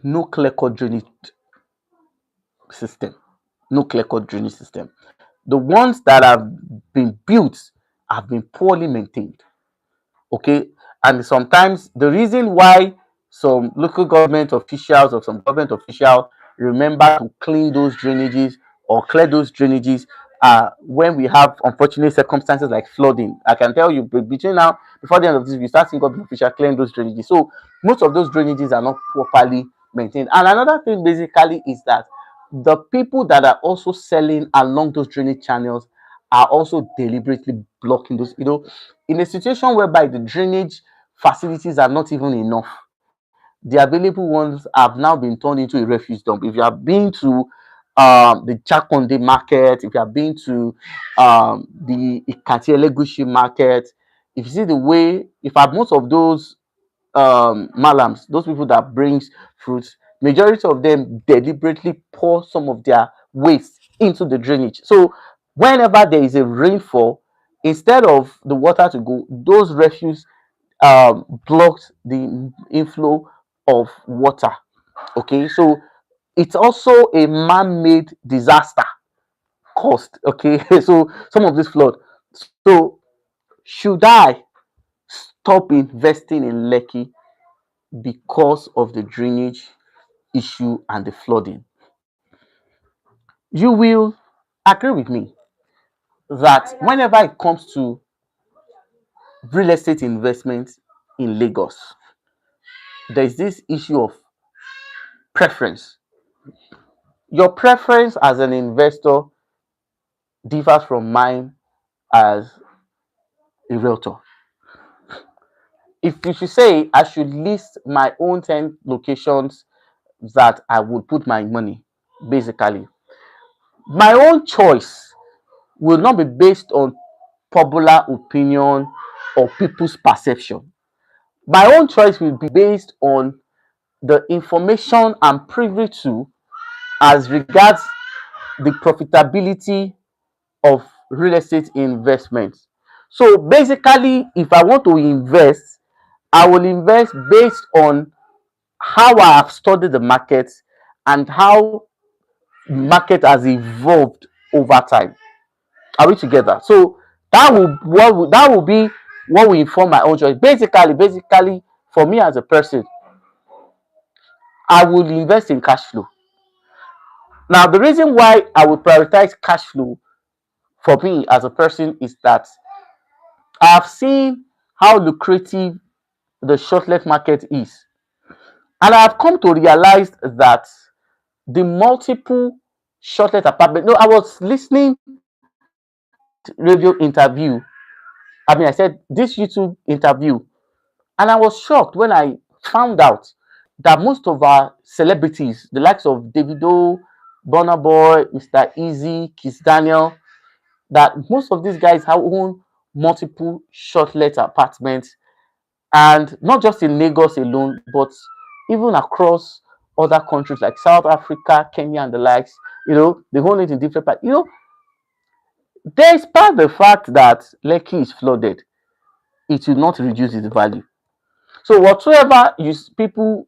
No clear cut drainage system. No clear cut drainage system. The ones that have been built have been poorly maintained. Okay, and sometimes the reason why some local government officials or some government official remember to clean those drainages or clear those drainages when we have unfortunate circumstances like flooding. I can tell you between now, before the end of this, we start seeing government officials clearing those drainages. So most of those drainages are not properly maintained. And another thing basically is that the people that are also selling along those drainage channels are also deliberately blocking those, in a situation whereby the drainage facilities are not even enough. The available ones have now been turned into a refuse dump. If you have been to the Chakonde market, if you have been to the Ikati market, if you see the way, if most of those malams, those people that brings fruits, majority of them deliberately pour some of their waste into the drainage. So whenever there is a rainfall, instead of the water to go, those refuse blocked the inflow of water. Okay, so it's also a man-made disaster caused. Okay, so some of this flood. So should I stop investing in Lekki because of the drainage issue and the flooding? You will agree with me that whenever it comes to real estate investment in Lagos, there is this issue of preference. Your preference as an investor differs from mine as a realtor. If you should say I should list my own 10 locations that I would put my money, basically, my own choice will not be based on popular opinion or people's perception. My own choice will be based on the information I'm privy to as regards the profitability of real estate investments. So basically, if I want to invest, I will invest based on how I have studied the market and how the market has evolved over time. Are we together? So that will be what will inform my own choice. Basically, for me as a person, I will invest in cash flow. Now, the reason why I would prioritize cash flow for me as a person is that I have seen how lucrative the shortlet market is. And I have come to realize that the multiple shortlet apartment. No, I was listening to this radio interview. I mean, I said this YouTube interview, and I was shocked when I found out that most of our celebrities, the likes of Davido, Burna Boy, Mr. Easy, Kiss Daniel, that most of these guys have own multiple shortlet apartments, and not just in Lagos alone, but even across other countries like South Africa, Kenya, and the likes. They hold it in different parts. Despite the fact that Lekki is flooded, it will not reduce its value. So whatsoever people,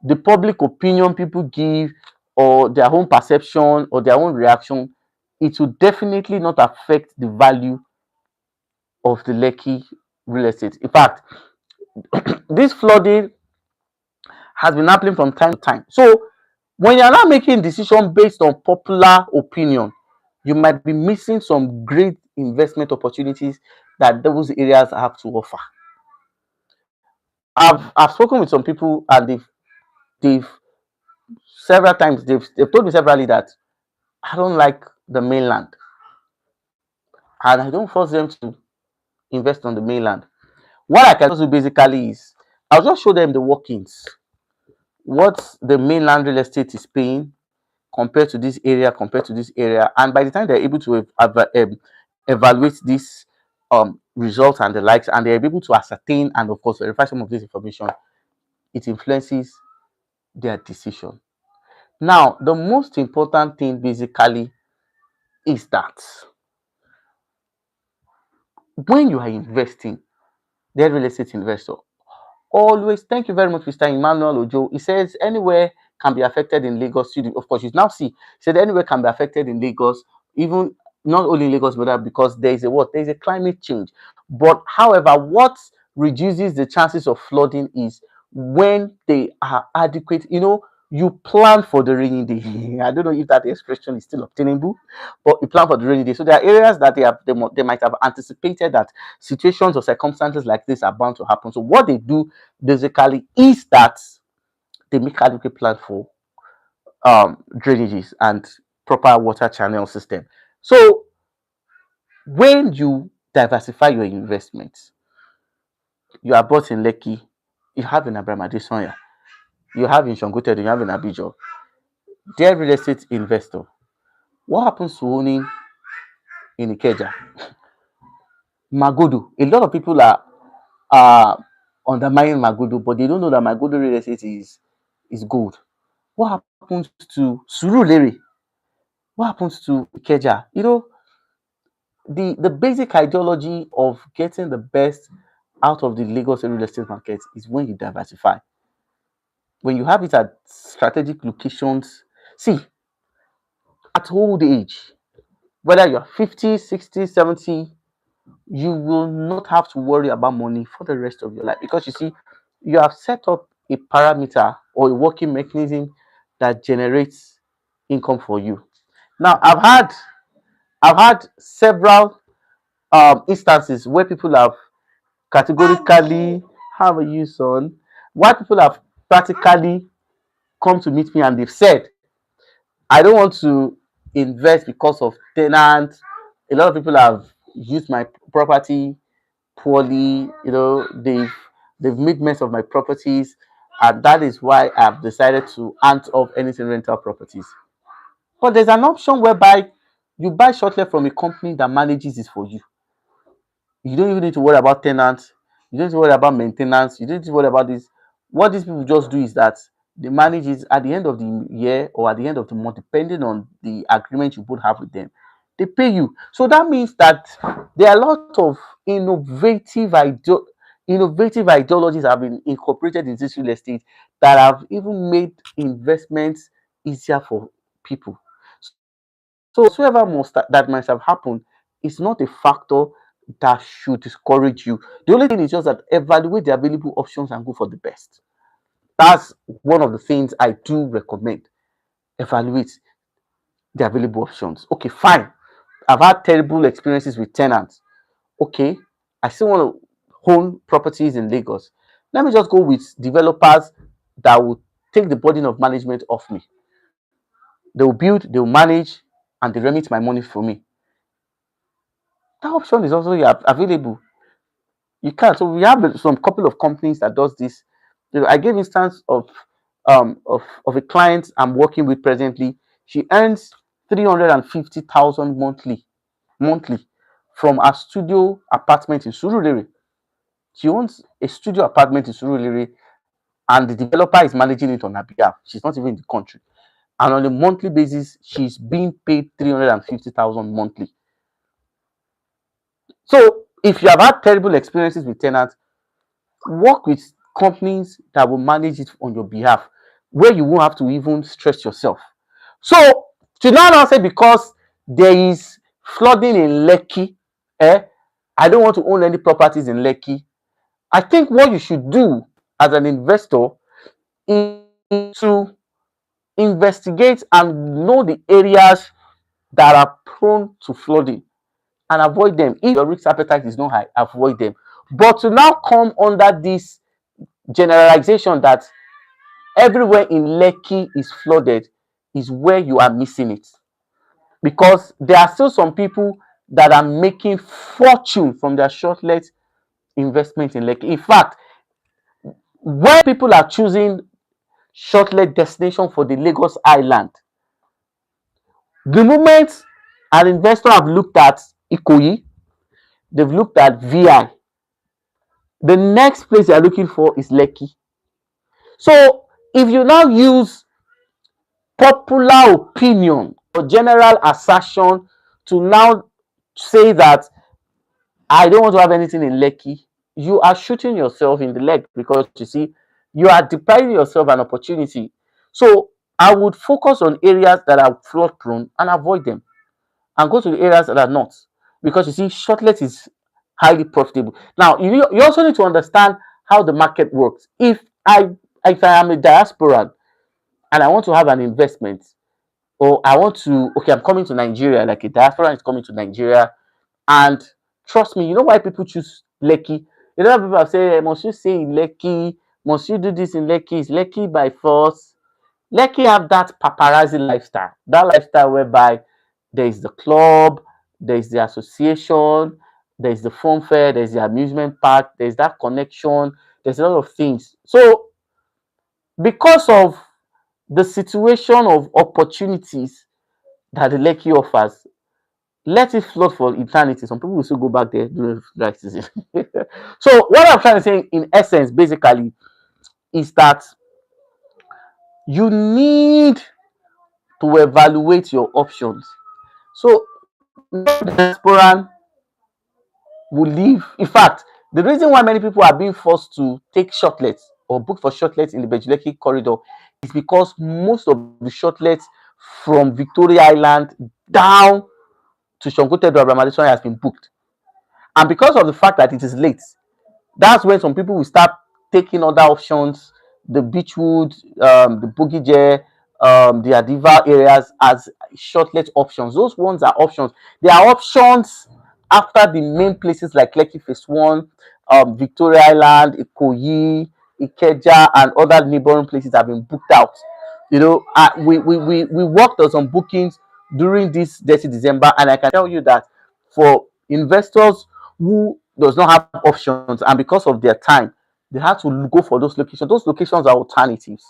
the public opinion people give, or their own perception or their own reaction, it will definitely not affect the value of the Lekki real estate. In fact, this flooding has been happening from time to time. So when you're not making decision based on popular opinion, you might be missing some great investment opportunities that those areas have to offer. I've spoken with some people, and they've several times they've told me severally that I don't like the mainland, and I don't force them to invest on the mainland. What I can do basically is I'll just show them the workings, what the mainland real estate is paying compared to this area, and by the time they're able to evaluate this results and the likes, and they're able to ascertain and of course verify some of this information, it influences their decision. Now, the most important thing basically is that when you are investing, the real estate investor, always, thank you very much, Mr. Emmanuel Ojo. He says anywhere can be affected in Lagos. Of course, you now see, he said anywhere can be affected in Lagos, even not only in Lagos, but because there is a what? There is a climate change. But however, what reduces the chances of flooding is when they are adequate. You plan for the rainy day. I don't know if that expression is still obtainable, but you plan for the rainy day. So there are areas that they might have anticipated that situations or circumstances like this are bound to happen. So what they do basically is that they make adequate plan for drainages and proper water channel system. So when you diversify your investments, you are bought in Lekki, you have in Abramadesonya, you have in Shangote, you have in Abijo. Dear real estate investor, what happens to owning in Ikeja? Magodo. A lot of people are uh, undermining Magodo, but they don't know that Magodo real estate is gold. What happens to Surulere? What happens to Ikeja? The basic ideology of getting the best out of the Lagos real estate market is when you diversify. When you have it at strategic locations, see, at old age, whether you're 50, 60, 70, you will not have to worry about money for the rest of your life, because you see, you have set up a parameter or a working mechanism that generates income for you. Now, I've had several instances where people have categorically, how are you, son? Why people have practically come to meet me and they've said, I don't want to invest because of tenants. A lot of people have used my property poorly. They've made mess of my properties, and that is why I've decided to ant off anything rental properties. But there's an option whereby you buy shortlet from a company that manages it for you. You don't even need to worry about tenants. You don't need to worry about maintenance. You don't need to worry about this. What these people just do is that they manage it at the end of the year or at the end of the month, depending on the agreement you both have with them. They pay you. So that means that there are a lot of innovative ideologies have been incorporated in this real estate that have even made investments easier for people. So whatsoever that might have happened is not a factor that should discourage you. The only thing is just that evaluate the available options and go for the best. That's one of the things I do recommend. Evaluate the available options. Okay, fine. I've had terrible experiences with tenants. Okay, I still want to own properties in Lagos. Let me just go with developers that will take the burden of management off me. They will build, they will manage, and they remit my money for me. That option is also available. You can. So we have some couple of companies that does this. I gave instance of a client I'm working with presently. She earns 350,000 monthly from a studio apartment in Surulere. She owns a studio apartment in Surulere, and the developer is managing it on her behalf. She's not even in the country. And on a monthly basis, she's being paid 350,000 monthly. So if you have had terrible experiences with tenants, work with companies that will manage it on your behalf, where you won't have to even stress yourself. So to now say because there is flooding in Lekki, I don't want to own any properties in Lekki. I think what you should do as an investor is to investigate and know the areas that are prone to flooding and avoid them. If your risk appetite is not high, avoid them. But to now come under this generalization that everywhere in Lekki is flooded is where you are missing it. Because there are still some people that are making fortune from their shortlet investment in Lekki. In fact, when people are choosing shortlet destination for the Lagos Island, the moment an investor have looked at Ikoyi, they've looked at VI, the next place they are looking for is Lekki. So if you now use popular opinion or general assertion to now say that I don't want to have anything in Lekki, you are shooting yourself in the leg, because you see, you are depriving yourself an opportunity. So I would focus on areas that are flood prone and avoid them, and go to the areas that are not, because you see, shortlet is highly profitable. Now you also need to understand how the market works. If I am a diasporan and I want to have an investment, or I want to, okay, I'm coming to Nigeria, like a diaspora is coming to Nigeria, and trust me, you know why people choose Lekki? A lot of people have said, must you stay in Lekki? Must you do this in Lekki? Is Lekki by force? Lekki have that paparazzi lifestyle. That lifestyle whereby there is the club, there is the association, there is the fun fair, there's the amusement park, there's that connection, there's a lot of things. So because of the situation of opportunities that the Lekki offers, let it float for eternity. Some people will still go back there during dry season. So what I'm trying to say in essence, basically, is that you need to evaluate your options. So diasporan will leave. In fact, the reason why many people are being forced to take shortlets or book for shortlets in the ibeju-lekki corridor is because most of the shortlets from Victoria Island down to Shangote Abraham has been booked. And because of the fact that it is late, that's when some people will start taking other options, the Beechwood, the Bogije, the Adiva areas as shortlet options. Those ones are options. They are options after the main places like Lekki Phase 1, Victoria Island, Ikoyi, Ikeja, and other neighboring places have been booked out. We worked on some bookings during this dirty December, and I can tell you that for investors who does not have options, and because of their time, they have to go for those locations. Those locations are alternatives.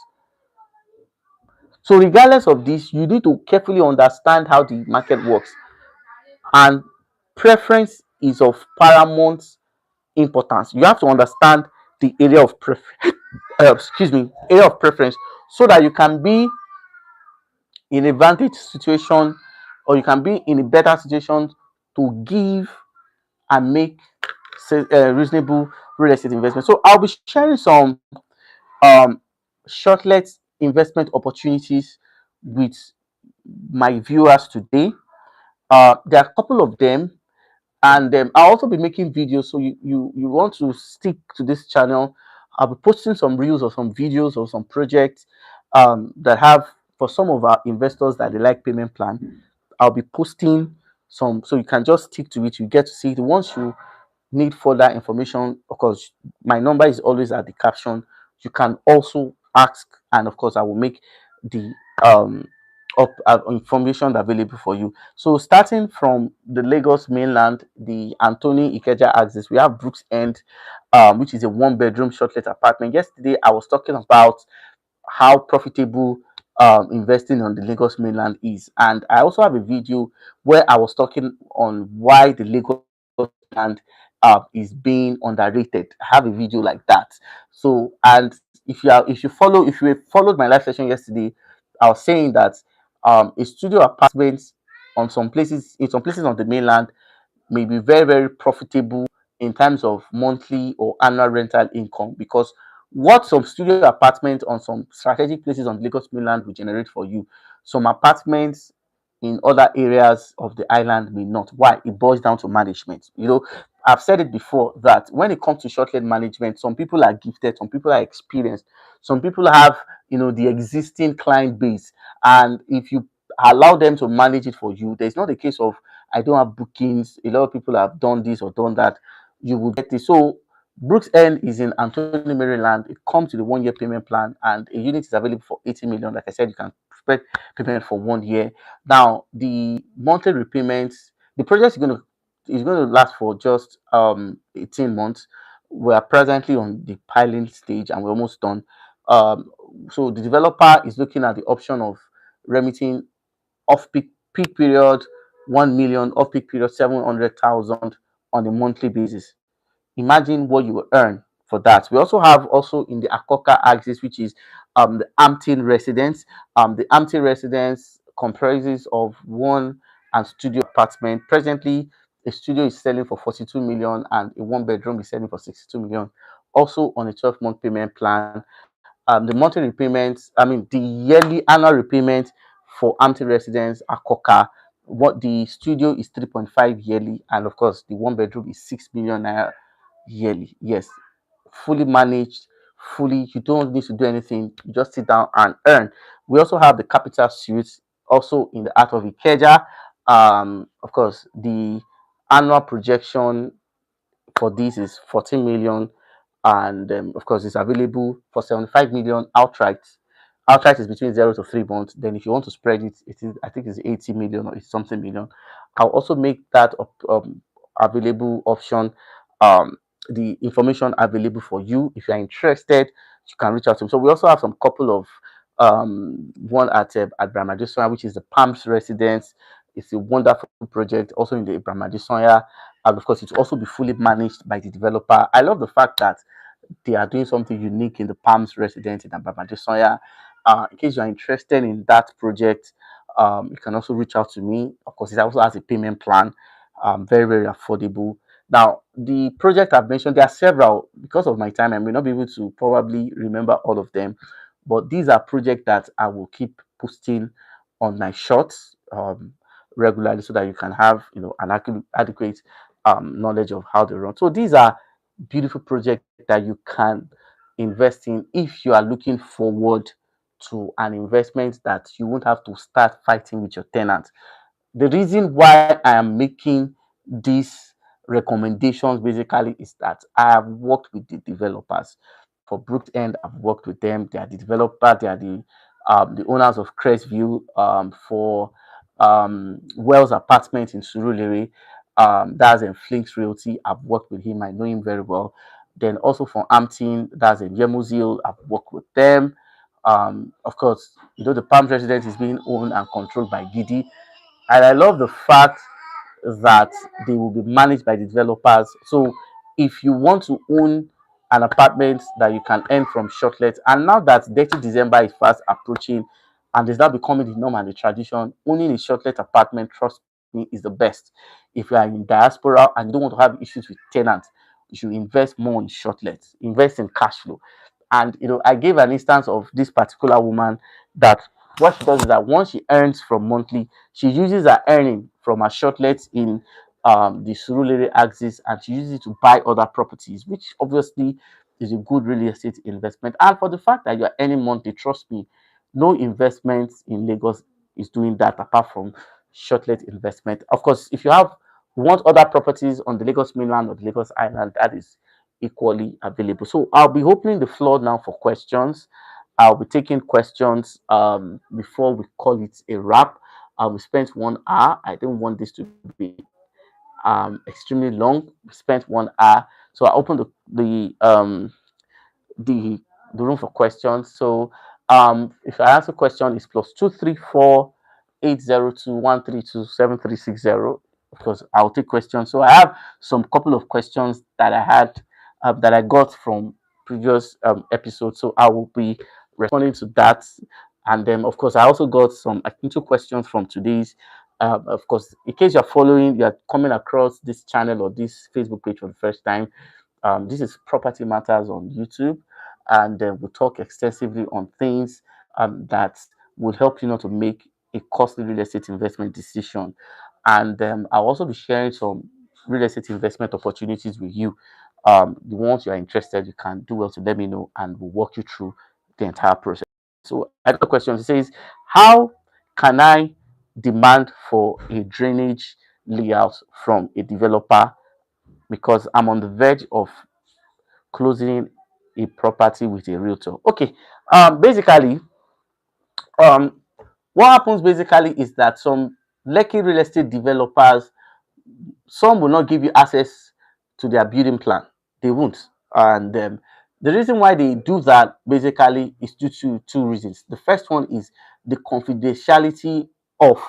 So regardless of this, you need to carefully understand how the market works, and preference is of paramount importance. You have to understand the area of area of preference, so that you can be in a vantage situation, or you can be in a better situation to give and make reasonable real estate investment. So I'll be sharing some um, shortlet investment opportunities with my viewers today. There are a couple of them, and I'll also be making videos. So you want to stick to this channel. I'll be posting some reels or some videos or some projects that have, for some of our investors that they like payment plan. I'll be posting some, so you can just stick to it. You get to see it. Once you need further information, of course, my number is always at the caption. You can also ask, and of course, I will make the information available for you. So, starting from the Lagos mainland, the Anthony Ikeja axis, we have Brooks End, which is a one-bedroom shortlet apartment. Yesterday, I was talking about how profitable investing on the Lagos mainland is. And I also have a video where I was talking on why the Lagos mainland is being underrated. I have a video like that. So, and if you followed my live session yesterday, I was saying that a studio apartment on some places, in some places on the mainland, may be very, very profitable in terms of monthly or annual rental income, because what some studio apartments on some strategic places on Lagos mainland will generate for you, some apartments in other areas of the island may not. Why? It boils down to management. I've said it before that when it comes to short-term management, some people are gifted, some people are experienced, some people have the existing client base, and if you allow them to manage it for you, there's not a case of I don't have bookings. A lot of people have done this or done that. You will get it. So Brooks End is in Anthony, Maryland. It comes with a 1 year payment plan, and a unit is available for 80 million. Like I said, you can spread payment for 1 year. Now the monthly repayments, the project is going to last for just 18 months. We are presently on the piling stage, and we're almost done. Um, so the developer is looking at the option of remitting off peak period 1 million, off peak period 700,000 on a monthly basis. Imagine what you will earn for that. We also have in the Akoka axis, which is the Ampton residence. The Ampton residence comprises of one and studio apartment. Presently, a studio is selling for 42 million and a one bedroom is selling for 62 million. Also on a 12-month payment plan. The monthly repayments, I mean the yearly annual repayment for Ampton residence Akoka, what the studio is 3.5 yearly, and of course the one bedroom is 6 million naira yearly. Yes, fully managed, fully, you don't need to do anything, you just sit down and earn. We also have the capital suites, also in the art of Ikeja. Of course, the annual projection for this is 14 million, and of course it's available for 75 million outright. Outright is between 0 to 3 months. Then if you want to spread it, it is, I think it's 80 million or it's something million. I'll also make that available option, um the information available for you. If you're interested, you can reach out to me. So we also have some couple of one at Brahmadissoya, which is the Palms residence. It's a wonderful project also in the Brahmadissoya, and of course it will also be fully managed by the developer. I love the fact that they are doing something unique in the Palms residence in Ababadesoya. In case you are interested in that project, you can also reach out to me. Of course, it also has a payment plan, very, very affordable. Now, the project I've mentioned, there are several. Because of my time, I may not be able to probably remember all of them, but these are projects that I will keep posting on my shorts regularly, so that you can have an adequate knowledge of how they run. So these are beautiful projects that you can invest in if you are looking forward to an investment that you won't have to start fighting with your tenant. The reason why I am making these recommendations basically is that I have worked with the developers. For Brooks End, I've worked with them. They are the developer, they are the the owners of Crestview, for Wells Apartment in Surulere. That's in Flinks Realty. I've worked with him. I know him very well. Then also for Amtin, that's in Yemuzil. I've worked with them. Of course, the Palms residence is being owned and controlled by Gidi. And I love the fact that they will be managed by the developers. So if you want to own an apartment that you can earn from shortlet, and now that 30 December is fast approaching and is now becoming the norm and the tradition, owning a shortlet apartment, trust me, is the best. If you are in diaspora and you don't want to have issues with tenants, you should invest more in shortlets, invest in cash flow. And I gave an instance of this particular woman that what she does is that once she earns from monthly, she uses her earning from her shortlets in the Surulere axis, and she uses it to buy other properties, which obviously is a good real estate investment. And for the fact that you are earning monthly, trust me, no investment in Lagos is doing that apart from shortlet investment. Of course, if you want other properties on the Lagos mainland or the Lagos island, that is equally available. So I'll be opening the floor now for questions. I'll be taking questions before we call it a wrap. We spent 1 hour. I don't want this to be extremely long. We spent 1 hour. So I opened the the room for questions. So if I answer question, it's +234 802 132 7360. Of course, I'll take questions. So I have some couple of questions that I had that I got from previous episodes. So I will be responding to that. And then, of course, I also got some, I think, 2 questions from today's. Of course, in case you're coming across this channel or this Facebook page for the first time, this is Property Matters on YouTube, and we'll talk extensively on things that will help you not to make a costly real estate investment decision. And I'll also be sharing some real estate investment opportunities with you. The ones you are interested, you can do well to let me know, and we'll walk you through the entire process. So I got a question. It says, how can I demand for a drainage layout from a developer because I'm on the verge of closing a property with a realtor? Okay, basically, um, what happens basically is that some Lekki real estate developers, some will not give you access to their building plan. They won't. And the reason why they do that basically is due to 2 reasons. The first one is the confidentiality of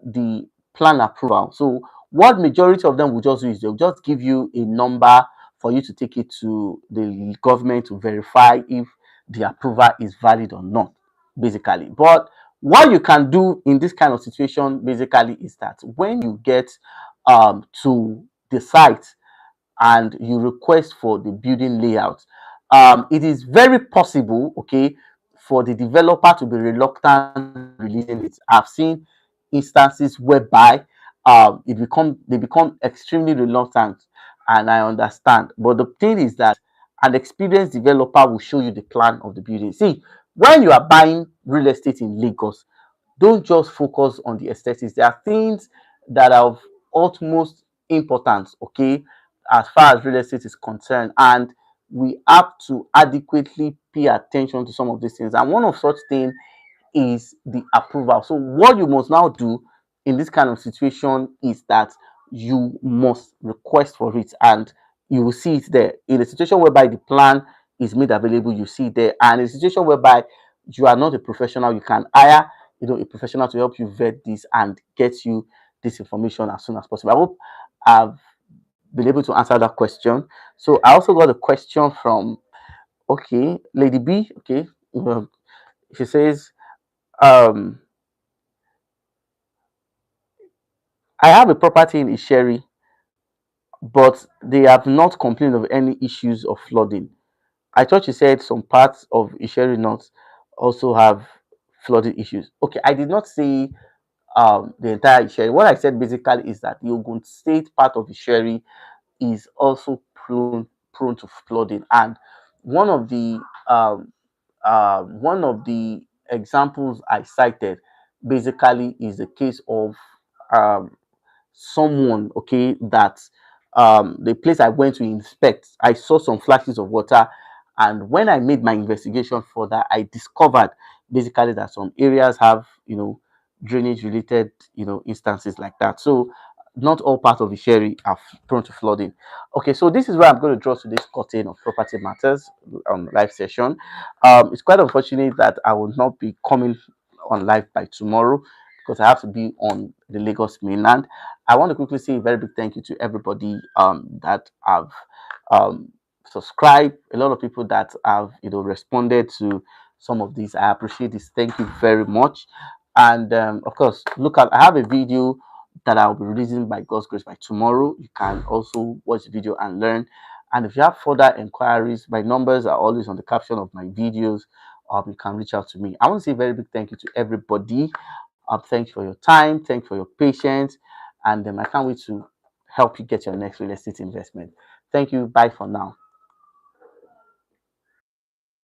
the plan approval. So what majority of them will just do is they'll just give you a number for you to take it to the government to verify if the approval is valid or not, basically. But what you can do in this kind of situation basically is that when you get to the site and you request for the building layout, it is very possible, okay, for the developer to be reluctant releasing it. I've seen instances whereby they become extremely reluctant, and I understand. But the thing is that an experienced developer will show you the plan of the building. See, when you are buying real estate in Lagos, don't just focus on the aesthetics. There are things that are of utmost importance, okay, as far as real estate is concerned, and we have to adequately pay attention to some of these things. And one of such things is the approval. So what you must now do in this kind of situation is that you must request for it, and you will see it there. In a situation whereby the plan is made available, you see it there. And in a situation whereby you are not a professional, you can hire a professional to help you vet this and get you this information as soon as possible. I hope I've been able to answer that question. So I also got a question from, okay, Lady B. Okay, she says, um I have a property in Isheri, but they have not complained of any issues of flooding. I thought you said some parts of Isheri North also have flooding issues. Okay, I did not say the entire Isheri. What I said basically is that the Ogun State part of Isheri is also prone to flooding, and one of the um, one of the examples I cited basically is the case of um, someone, okay, that the place I went to inspect, I saw some flashes of water, and when I made my investigation further, I discovered basically that some areas have, drainage related, instances like that. So not all parts of the sherry are prone to flooding. Okay, so this is where I'm going to draw today's curtain of property matters live session. It's quite unfortunate that I will not be coming on live by tomorrow because I have to be on the Lagos mainland. I want to quickly say a very big thank you to everybody that have um, subscribed. A lot of people that have responded to some of these. I appreciate this. Thank you very much. And of course, look at I have a video that I'll be releasing by God's grace by tomorrow. You can also watch the video and learn. And if you have further inquiries, my numbers are always on the caption of my videos. You can reach out to me. I want to say a very big thank you to everybody. Thanks for your time. Thanks for your patience. And I can't wait to help you get your next real estate investment. Thank you. Bye for now.